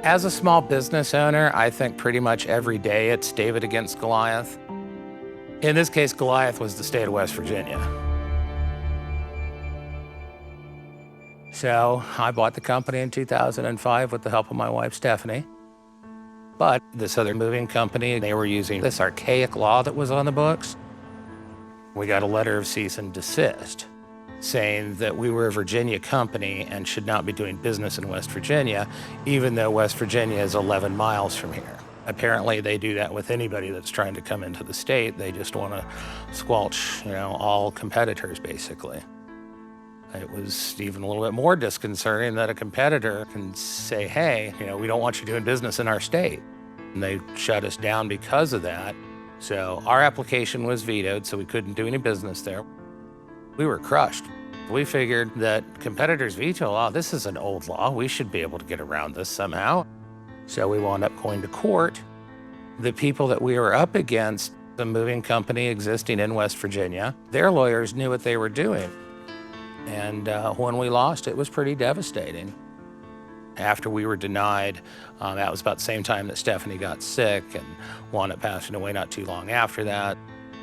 As a small business owner, I think pretty much every day it's David against Goliath. In this case, Goliath was the state of West Virginia. So I bought the company in 2005 with the help of my wife, Stephanie. But this other moving company, they were using this archaic law that was on the books. We got a letter of cease and desist saying that we were a Virginia company and should not be doing business in West Virginia, even though West Virginia is 11 miles from here. Apparently, they do that with anybody that's trying to come into the state. They just want to squelch, all competitors, basically. It was even a little bit more disconcerting that a competitor can say, hey, we don't want you doing business in our state. And they shut us down because of that. So our application was vetoed, so we couldn't do any business there. We were crushed. We figured that competitors' veto law, this is an old law. We should be able to get around this somehow. So we wound up going to court. The people that we were up against, the moving company existing in West Virginia, their lawyers knew what they were doing. And when we lost, it was pretty devastating. After we were denied, that was about the same time that Stephanie got sick and wound up passing away not too long after that.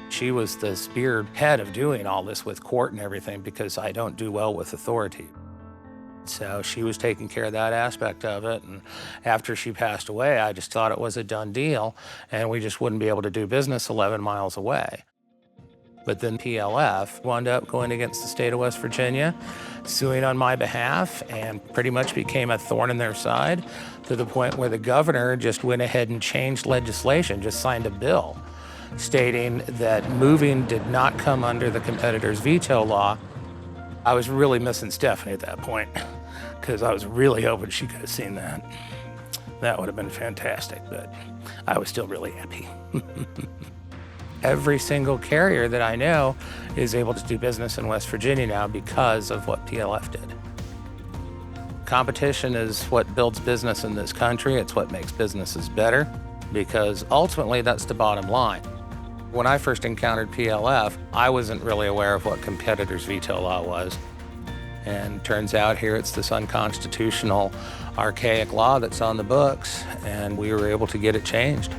She was the spearhead of doing all this with court and everything because I don't do well with authority. So she was taking care of that aspect of it. And after she passed away, I just thought it was a done deal and we just wouldn't be able to do business 11 miles away. But then PLF wound up going against the state of West Virginia, suing on my behalf, and pretty much became a thorn in their side to the point where the governor just went ahead and changed legislation, just signed a bill stating that moving did not come under the competitor's veto law. I was really missing Stephanie at that point because I was really hoping she could have seen that. That would have been fantastic, but I was still really happy. Every single carrier that I know is able to do business in West Virginia now because of what PLF did. Competition is what builds business in this country. It's what makes businesses better because ultimately that's the bottom line. When I first encountered PLF, I wasn't really aware of what competitor's veto law was. And turns out here it's this unconstitutional, archaic law that's on the books, and we were able to get it changed.